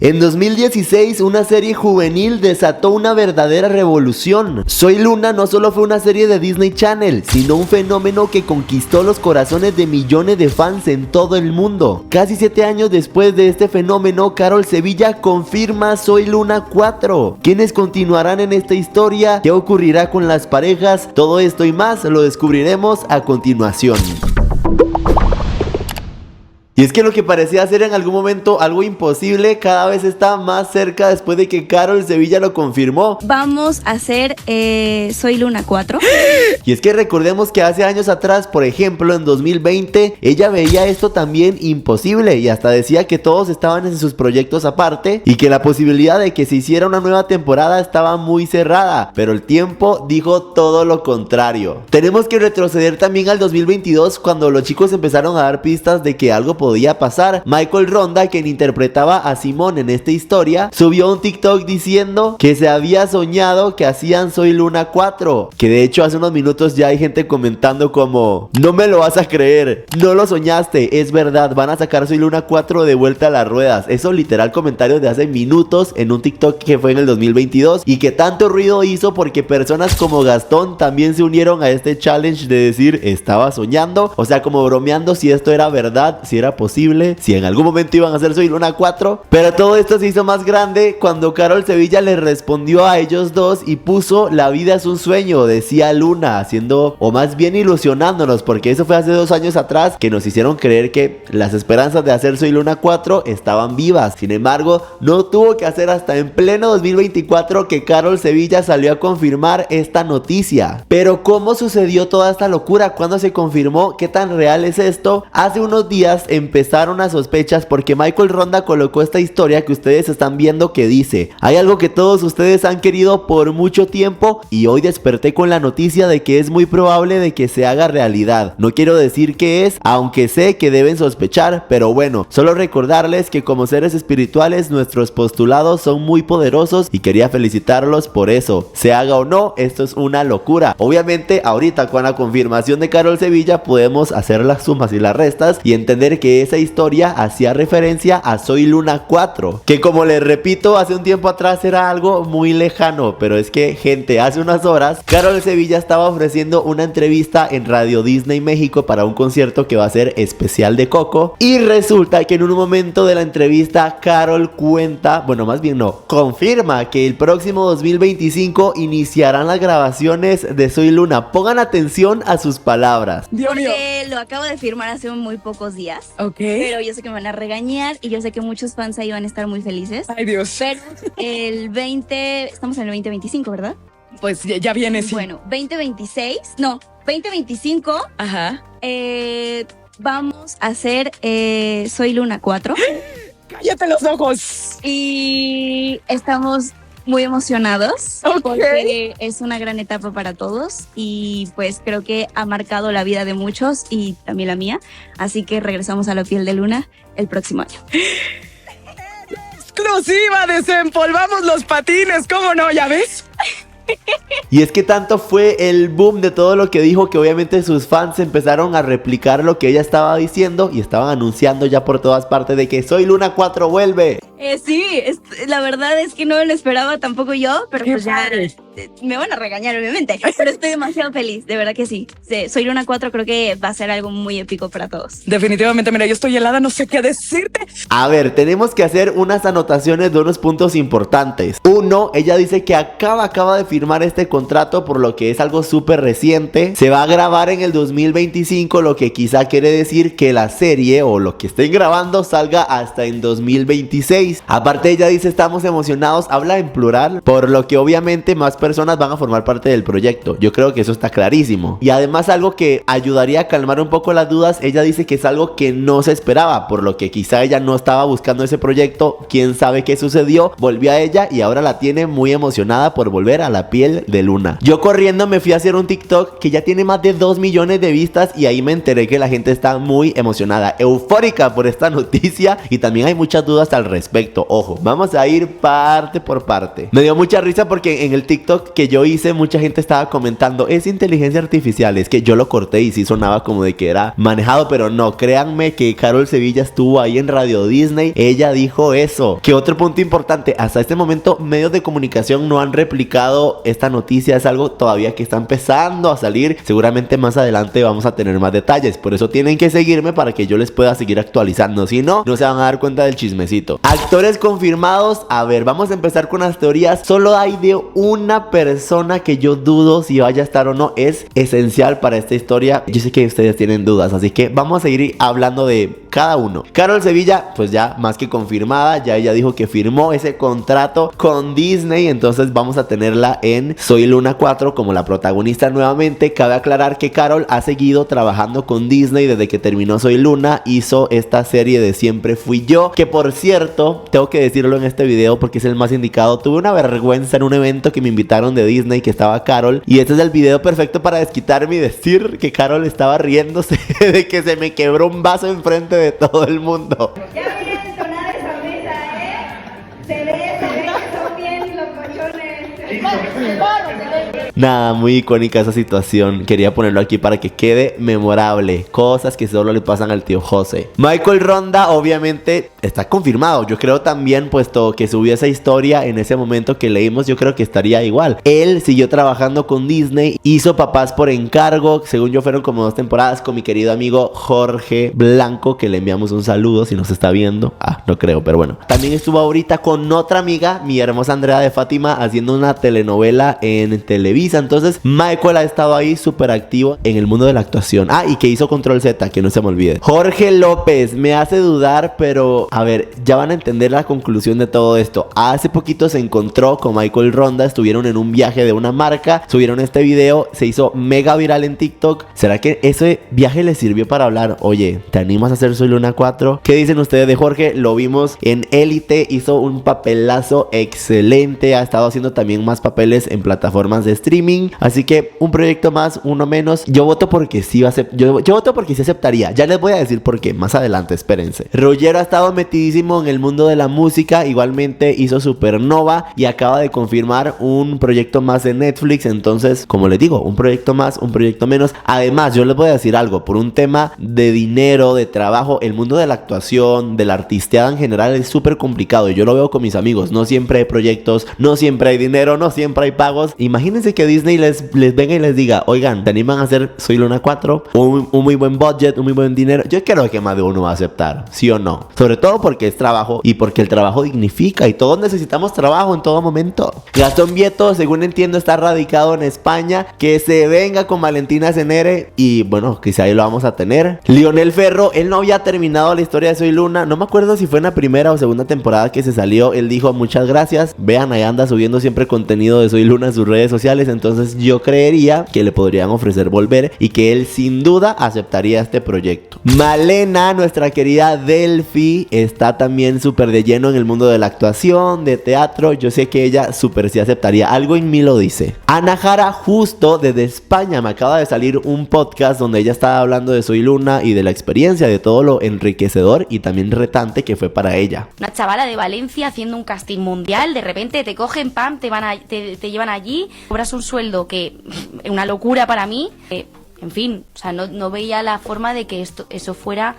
En 2016, una serie juvenil desató una verdadera revolución. Soy Luna no solo fue una serie de Disney Channel, sino un fenómeno que conquistó los corazones de millones de fans en todo el mundo. Casi 7 años después de este fenómeno, Carol Sevilla confirma Soy Luna 4. ¿Quiénes continuarán en esta historia? ¿Qué ocurrirá con las parejas? Todo esto y más lo descubriremos a continuación. Y es que lo que parecía ser en algún momento algo imposible, cada vez está más cerca después de que Carol Sevilla lo confirmó. Vamos a hacer Soy Luna 4. Y es que recordemos que hace años atrás, por ejemplo en 2020, ella veía esto también imposible y hasta decía que todos estaban en sus proyectos aparte y que la posibilidad de que se hiciera una nueva temporada estaba muy cerrada, pero el tiempo dijo todo lo contrario. Tenemos que retroceder también al 2022 cuando los chicos empezaron a dar pistas de que algo podía pasar. Michael Ronda, quien interpretaba a Simón en esta historia, subió un TikTok diciendo que se había soñado que hacían Soy Luna 4, que de hecho hace unos minutos ya hay gente comentando como: no me lo vas a creer, no lo soñaste, es verdad, van a sacar Soy Luna 4 de vuelta a las ruedas. Eso literal comentarios de hace minutos en un TikTok que fue en el 2022 y que tanto ruido hizo porque personas como Gastón también se unieron a este challenge de decir estaba soñando, o sea, como bromeando si esto era verdad, si era posible, si en algún momento iban a hacer Soy Luna 4. Pero todo esto se hizo más grande cuando Carol Sevilla le respondió a ellos dos y puso: la vida es un sueño, decía Luna, haciendo, o más bien ilusionándonos, porque eso fue hace 2 años atrás que nos hicieron creer que las esperanzas de hacer Soy Luna 4 estaban vivas. Sin embargo, no tuvo que hacer hasta en pleno 2024 que Carol Sevilla salió a confirmar esta noticia. Pero ¿cómo sucedió toda esta locura? ¿Cuándo se confirmó? ¿Qué tan real es esto? Hace unos días empezaron las sospechas porque Michael Ronda colocó esta historia que ustedes están viendo que dice: hay algo que todos ustedes han querido por mucho tiempo y hoy desperté con la noticia de que es muy probable de que se haga realidad. No quiero decir qué es, aunque sé que deben sospechar, pero bueno, solo recordarles que como seres espirituales nuestros postulados son muy poderosos y quería felicitarlos por eso. Se haga o no, esto es una locura. Obviamente ahorita con la confirmación de Carol Sevilla podemos hacer las sumas y las restas y entender que esa historia hacía referencia a Soy Luna 4, que como les repito, hace un tiempo atrás era algo muy lejano, pero es que gente, hace unas horas Carol Sevilla estaba ofreciendo una entrevista en Radio Disney México para un concierto que va a ser especial de Coco, y resulta que en un momento de la entrevista Carol cuenta, bueno más bien no, confirma que el próximo 2025 iniciarán las grabaciones de Soy Luna. Pongan atención a sus palabras. Dios mío. Porque lo acabo de firmar hace muy pocos días. Ok. Pero yo sé que me van a regañar y yo sé que muchos fans ahí van a estar muy felices. Ay, Dios. Pero el 20, estamos en el 2025, ¿verdad? Pues ya viene, sí. Bueno, 2025. Ajá. Vamos a hacer Soy Luna 4. ¡Cállate los ojos! Y estamos muy emocionados porque es una gran etapa para todos y pues creo que ha marcado la vida de muchos y también la mía, así que regresamos a la piel de Luna el próximo año. ¡Exclusiva! ¡Desempolvamos los patines! ¿Cómo no? ¿Ya ves? Y es que tanto fue el boom de todo lo que dijo que obviamente sus fans empezaron a replicar lo que ella estaba diciendo y estaban anunciando ya por todas partes de que Soy Luna 4 vuelve. Sí, la verdad es que no lo esperaba tampoco yo, pero Qué pues ya padre. me van a regañar obviamente, pero estoy demasiado feliz, de verdad que sí. Soy Luna 4 creo que va a ser algo muy épico para todos. Definitivamente, mira, yo estoy helada, no sé qué decirte. A ver, tenemos que hacer unas anotaciones de unos puntos importantes. Uno, ella dice que acaba de firmar este contrato, por lo que es algo súper reciente. Se va a grabar en el 2025, lo que quizá quiere decir que la serie o lo que estén grabando salga hasta en 2026. Aparte ella dice estamos emocionados, habla en plural, por lo que obviamente más personas van a formar parte del proyecto. Yo creo que eso está clarísimo. Y además algo que ayudaría a calmar un poco las dudas, ella dice que es algo que no se esperaba, por lo que quizá ella no estaba buscando ese proyecto, quién sabe qué sucedió, volvió a ella y ahora la tiene muy emocionada por volver a la piel de Luna. Yo corriendo me fui a hacer un TikTok que ya tiene más de 2 millones de vistas y ahí me enteré que la gente está muy emocionada, eufórica por esta noticia y también hay muchas dudas al respecto. Ojo, vamos a ir parte por parte. Me dio mucha risa porque en el TikTok TikTok que yo hice, mucha gente estaba comentando, es inteligencia artificial. Es que yo lo corté y sí sonaba como de que era manejado, pero no, créanme que Carol Sevilla estuvo ahí en Radio Disney, ella dijo eso. Que otro punto importante, hasta este momento medios de comunicación no han replicado esta noticia, es algo todavía que está empezando a salir, seguramente más adelante vamos a tener más detalles, por eso tienen que seguirme para que yo les pueda seguir actualizando, si no, no se van a dar cuenta del chismecito. Actores confirmados, a ver, vamos a empezar con las teorías. Solo hay de una persona que yo dudo si vaya a estar o no, es esencial para esta historia. Yo sé que ustedes tienen dudas, así que vamos a seguir hablando de cada uno. Carol Sevilla, pues ya más que confirmada, ya ella dijo que firmó ese contrato con Disney, entonces vamos a tenerla en Soy Luna 4 como la protagonista nuevamente. Cabe aclarar que Carol ha seguido trabajando con Disney desde que terminó Soy Luna, hizo esta serie de Siempre Fui Yo, que por cierto, tengo que decirlo en este video porque es el más indicado, tuve una vergüenza en un evento que me invitaron de Disney que estaba Carol, y este es el video perfecto para desquitarme y decir que Carol estaba riéndose de que se me quebró un vaso enfrente de todo el mundo. Ya vienen sonar esa mesa, se ve que son bien locochones. Nada, muy icónica esa situación. Quería ponerlo aquí para que quede memorable. Cosas que solo le pasan al tío José. Michael Ronda obviamente está confirmado. Yo creo también, puesto que subió esa historia en ese momento que leímos, yo creo que estaría igual. Él siguió trabajando con Disney, hizo Papás por Encargo, según yo fueron como 2 temporadas, con mi querido amigo Jorge Blanco, que le enviamos un saludo si nos está viendo. No creo, pero bueno. También estuvo ahorita con otra amiga, mi hermosa Andrea de Fátima, haciendo una telenovela en Televisa. Entonces Michael ha estado ahí súper activo en el mundo de la actuación. Y que hizo Control Z, que no se me olvide. Jorge López me hace dudar, pero a ver, ya van a entender la conclusión de todo esto. Hace poquito se encontró con Michael Ronda, estuvieron en un viaje de una marca, subieron este video, se hizo mega viral en TikTok. ¿Será que ese viaje le sirvió para hablar? Oye, ¿te animas a hacer Soy Luna 4? ¿Qué dicen ustedes de Jorge? Lo vimos en Élite, hizo un papelazo excelente, ha estado haciendo también más papeles en plataformas de streaming, así que un proyecto más, uno menos. Yo voto porque sí va a ser, yo voto porque sí aceptaría. Ya les voy a decir por qué, más adelante, espérense. Rogero ha estado metidísimo en el mundo de la música, igualmente hizo Supernova y acaba de confirmar un proyecto más en Netflix. Entonces, como les digo, un proyecto más, un proyecto menos. Además, yo les voy a decir algo, por un tema de dinero, de trabajo, el mundo de la actuación, de la artisteada en general es súper complicado. Yo lo veo con mis amigos, no siempre hay proyectos, no siempre hay dinero, no siempre hay pagos. Imagínense que Disney les venga y les diga, oigan, ¿te animan a hacer Soy Luna 4? Un muy buen budget, un muy buen dinero. Yo creo que más de uno va a aceptar, ¿sí o no? Sobre todo porque es trabajo y porque el trabajo dignifica y todos necesitamos trabajo en todo momento. Gastón Vieto, según entiendo, está radicado en España. Que se venga con Valentina Cenere y bueno, quizá ahí lo vamos a tener. Lionel Ferro, él no había terminado la historia de Soy Luna, no me acuerdo si fue en la primera o segunda temporada que se salió. Él dijo muchas gracias, vean, ahí anda subiendo siempre contenido de Soy Luna en sus redes sociales. Entonces yo creería que le podrían ofrecer volver y que él sin duda aceptaría este proyecto. Malena, nuestra querida Delphi, está también súper de lleno en el mundo de la actuación, de teatro. Yo sé que ella súper sí aceptaría, algo en mí lo dice. Ana Jara, justo desde España, me acaba de salir un podcast donde ella estaba hablando de Soy Luna y de la experiencia, de todo lo enriquecedor y también retante que fue para ella. Una chavala de Valencia haciendo un casting mundial, de repente te cogen, pam, te llevan allí, cobras un sueldo que es una locura para mí. En fin, o sea, no veía la forma de que eso fuera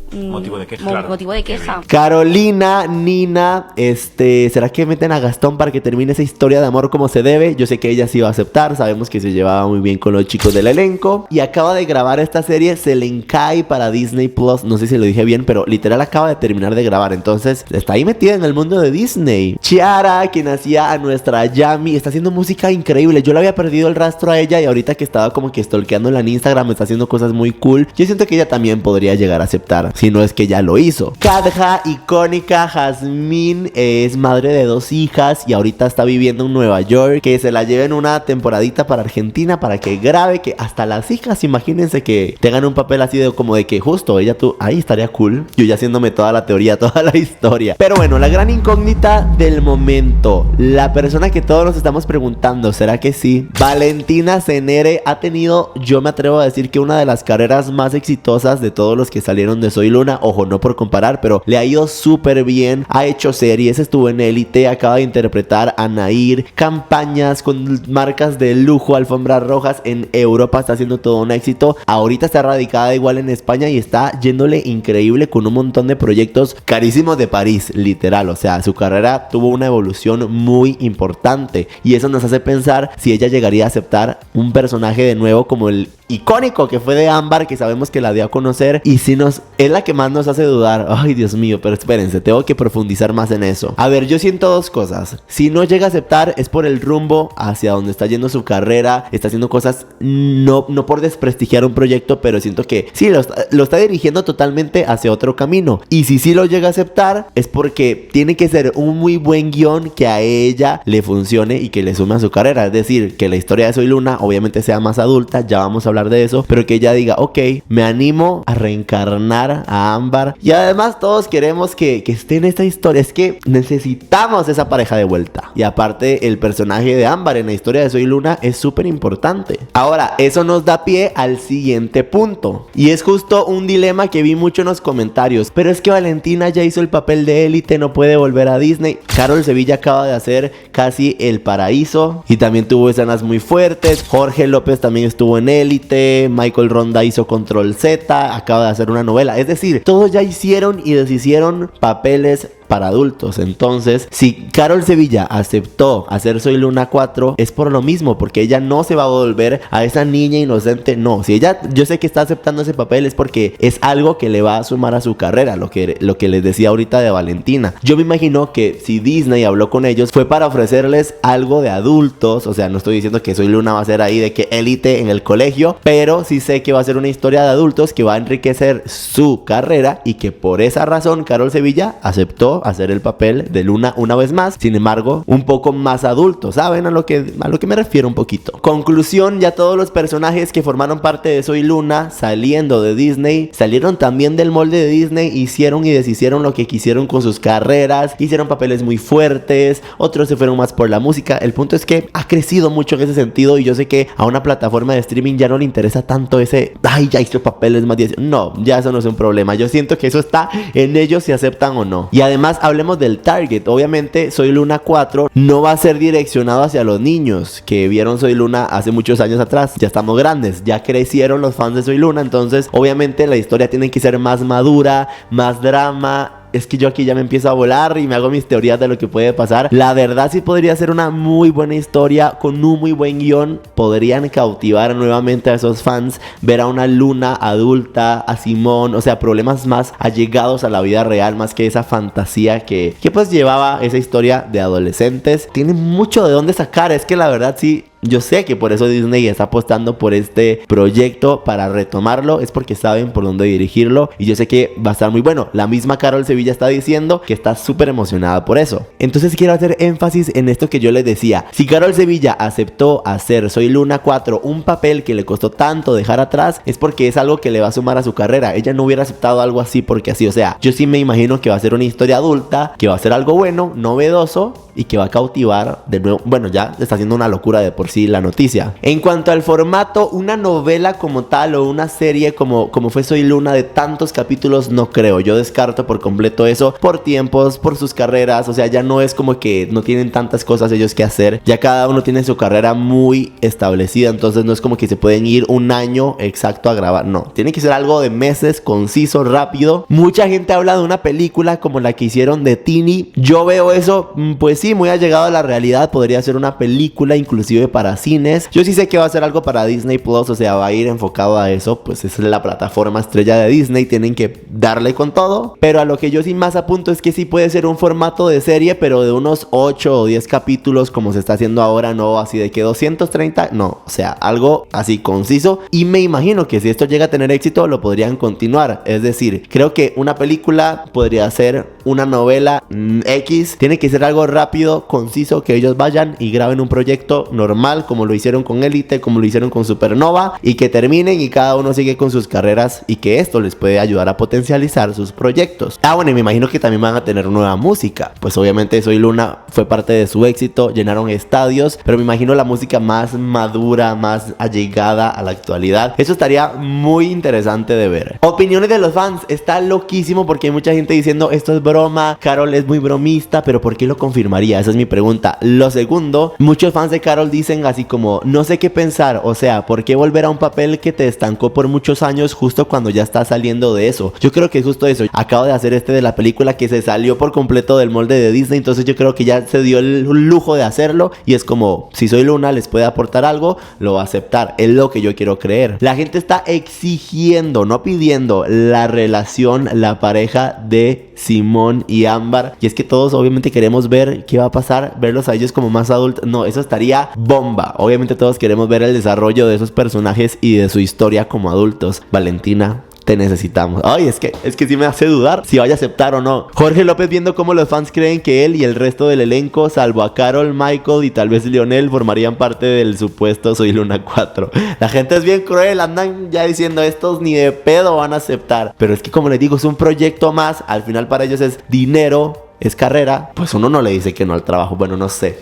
motivo de queja. Motivo de queja. Carolina, Nina, ¿será que meten a Gastón para que termine esa historia de amor como se debe? Yo sé que ella sí va a aceptar, sabemos que se llevaba muy bien con los chicos del elenco y acaba de grabar esta serie Selenkai para Disney Plus, no sé si lo dije bien, pero literal acaba de terminar de grabar, entonces está ahí metida en el mundo de Disney. Chiara, quien hacía a nuestra Yami, está haciendo música increíble. Yo le había perdido el rastro a ella y ahorita que estaba como que stalkeándola en Instagram, está haciendo cosas muy cool. Yo siento que ella también podría llegar a aceptar, si no es que ya lo hizo. Kadja, icónica. Jazmín es madre de 2 hijas y ahorita está viviendo en Nueva York. Que se la lleven una temporadita para Argentina para que grabe, que hasta las hijas, imagínense que tengan un papel así de como de que justo ella ahí estaría cool. Yo ya haciéndome toda la teoría, toda la historia. Pero bueno, la gran incógnita del momento, la persona que todos nos estamos preguntando, ¿será que sí? Valentina Cenere ha tenido, yo me atrevo a decir que una de las carreras más exitosas de todos los que salieron de Soy Soy Luna, ojo, no por comparar, pero le ha ido súper bien, ha hecho series, estuvo en Élite, acaba de interpretar a Nair, campañas con marcas de lujo, alfombras rojas en Europa, está haciendo todo un éxito, ahorita está radicada igual en España y está yéndole increíble con un montón de proyectos carísimos de París, literal, o sea, su carrera tuvo una evolución muy importante y eso nos hace pensar si ella llegaría a aceptar un personaje de nuevo como el icónico que fue de Ámbar, que sabemos que la dio a conocer y si es la que más nos hace dudar. Ay, Dios mío, pero espérense, tengo que profundizar más en eso. A ver, yo siento dos cosas. Si no llega a aceptar es por el rumbo hacia donde está yendo su carrera, está haciendo cosas no por desprestigiar un proyecto, pero siento que sí, lo está dirigiendo totalmente hacia otro camino. Y si sí lo llega a aceptar es porque tiene que ser un muy buen guión que a ella le funcione y que le sume a su carrera. Es decir, que la historia de Soy Luna obviamente sea más adulta, ya vamos a hablar de eso, pero que ella diga, ok, me animo a reencarnar a Ámbar y además todos queremos que esté en esta historia, es que necesitamos esa pareja de vuelta y aparte el personaje de Ámbar en la historia de Soy Luna es súper importante. Ahora, eso nos da pie al siguiente punto y es justo un dilema que vi mucho en los comentarios, pero es que Valentina ya hizo el papel de Élite, no puede volver a Disney. Carol Sevilla acaba de hacer Casi el Paraíso y también tuvo escenas muy fuertes. Jorge López también estuvo en Élite, Michael Ronda hizo Control Z, acaba de hacer una novela, es decir, todos ya hicieron y deshicieron papeles para adultos. Entonces, si Carol Sevilla aceptó hacer Soy Luna 4 es por lo mismo, porque ella no se va a volver a esa niña inocente. No, si ella, yo sé que está aceptando ese papel es porque es algo que le va a sumar a su carrera, lo que les decía ahorita de Valentina. Yo me imagino que si Disney habló con ellos fue para ofrecerles algo de adultos, o sea, no estoy diciendo que Soy Luna va a ser ahí de que Élite en el colegio, pero sí sé que va a ser una historia de adultos que va a enriquecer su carrera y que por esa razón Carol Sevilla aceptó hacer el papel de Luna una vez más, sin embargo un poco más adulto, ¿saben a lo que me refiero un poquito? Conclusión, ya todos los personajes que formaron parte de Soy Luna saliendo de Disney, salieron también del molde de Disney, hicieron y deshicieron lo que quisieron con sus carreras, hicieron papeles muy fuertes, otros se fueron más por la música. El punto es que ha crecido mucho en ese sentido y yo sé que a una plataforma de streaming ya no le interesa tanto ese, ay, ya hizo papeles más 10, no, ya eso no es un problema. Yo siento que eso está en ellos si aceptan o no. Y además hablemos del target. Obviamente Soy Luna 4 no va a ser direccionado hacia los niños que vieron Soy Luna hace muchos años atrás. Ya estamos grandes, ya crecieron los fans de Soy Luna, entonces obviamente la historia tiene que ser más madura, más drama. Es que yo aquí ya me empiezo a volar y me hago mis teorías de lo que puede pasar. La verdad sí podría ser una muy buena historia con un muy buen guión. Podrían cautivar nuevamente a esos fans, ver a una Luna adulta, a Simón, o sea, problemas más allegados a la vida real, más que esa fantasía que pues llevaba esa historia de adolescentes. Tiene mucho de dónde sacar, es que la verdad sí. Yo sé que por eso Disney está apostando por este proyecto para retomarlo, es porque saben por dónde dirigirlo y yo sé que va a estar muy bueno. La misma Carol Sevilla está diciendo que está súper emocionada por eso. Entonces quiero hacer énfasis en esto que yo les decía. Si Carol Sevilla aceptó hacer Soy Luna 4 un papel que le costó tanto dejar atrás, es porque es algo que le va a sumar a su carrera. Ella no hubiera aceptado algo así porque así, o sea, yo sí me imagino que va a ser una historia adulta, que va a ser algo bueno, novedoso y que va a cautivar de nuevo. Bueno, ya está haciendo una locura de por sí la noticia. En cuanto al formato, una novela como tal o una serie como fue Soy Luna de tantos capítulos, no creo. Yo descarto por completo eso, por tiempos, por sus carreras. O sea, ya no es como que no tienen tantas cosas ellos que hacer. Ya cada uno tiene su carrera muy establecida, entonces no es como que se pueden ir un año exacto a grabar. No, tiene que ser algo de meses, conciso, rápido. Mucha gente habla de una película como la que hicieron de Tini. Yo veo eso, pues sí, muy allegado a la realidad. Podría ser una película inclusive para cines. Yo sí sé que va a ser algo para Disney Plus, o sea, va a ir enfocado a eso, pues es la plataforma estrella de Disney, tienen que darle con todo, pero a lo que yo sí más apunto es que sí puede ser un formato de serie, pero de unos 8 o 10 capítulos como se está haciendo ahora, no así de que 230, no, o sea, algo así conciso, y me imagino que si esto llega a tener éxito lo podrían continuar, es decir, creo que una película podría ser una novela X, tiene que ser algo rápido, conciso, que ellos vayan y graben un proyecto normal, como lo hicieron con Élite, como lo hicieron con Supernova, y que terminen y cada uno sigue con sus carreras, y que esto les puede ayudar a potencializar sus proyectos. Bueno, y me imagino que también van a tener nueva música, pues obviamente Soy Luna fue parte de su éxito, llenaron estadios, pero me imagino la música más madura, más allegada a la actualidad. Eso estaría muy interesante de ver. Opiniones de los fans, está loquísimo porque hay mucha gente diciendo esto es broma, Karol es muy bromista, pero ¿por qué lo confirmaría? Esa es mi pregunta. Lo segundo, muchos fans de Karol dicen así como, no sé qué pensar, o sea, ¿por qué volver a un papel que te estancó por muchos años justo cuando ya estás saliendo de eso? Yo creo que es justo eso. Acabo de hacer de la película que se salió por completo del molde de Disney, entonces yo creo que ya se dio el lujo de hacerlo, y es como, si Soy Luna les puede aportar algo, lo va a aceptar, es lo que yo quiero creer. La gente está exigiendo, no pidiendo, la relación, la pareja de Simón y Ámbar, y es que todos obviamente queremos ver qué va a pasar, verlos a ellos como más adultos. No, eso estaría bomba. Obviamente todos queremos ver el desarrollo de esos personajes y de su historia como adultos. Valentina, te necesitamos. Ay, es que sí me hace dudar si vaya a aceptar o no. Jorge López viendo cómo los fans creen que él y el resto del elenco, salvo a Karol, Michael y tal vez Lionel, formarían parte del supuesto Soy Luna 4. La gente es bien cruel, andan ya diciendo estos ni de pedo van a aceptar. Pero es que como les digo, es un proyecto más, al final para ellos es dinero, es carrera, pues uno no le dice que no al trabajo. Bueno, no sé,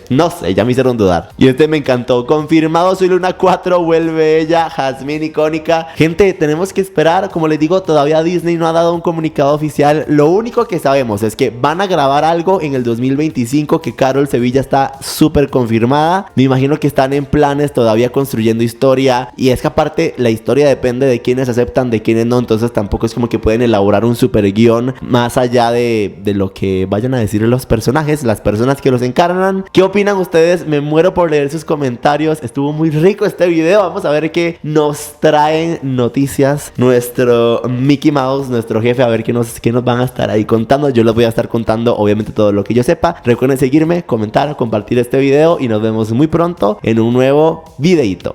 ya me hicieron dudar. Y me encantó, confirmado Soy Luna 4, vuelve ella, Jasmine icónica. Gente, tenemos que esperar, como les digo, todavía Disney no ha dado un comunicado oficial. Lo único que sabemos es que van a grabar algo en el 2025, que Karol Sevilla está súper confirmada. Me imagino que están en planes todavía construyendo historia, y es que aparte la historia depende de quienes aceptan, de quienes no, entonces tampoco es como que pueden elaborar un super guión más allá de lo que vayan a decir los personajes, las personas que los encarnan. ¿Qué opinan ustedes? Me muero por leer sus comentarios. Estuvo muy rico este video. Vamos a ver qué nos traen noticias nuestro Mickey Mouse, nuestro jefe, a ver qué nos van a estar ahí contando. Yo les voy a estar contando obviamente todo lo que yo sepa. Recuerden seguirme, comentar, compartir este video, y nos vemos muy pronto en un nuevo videito.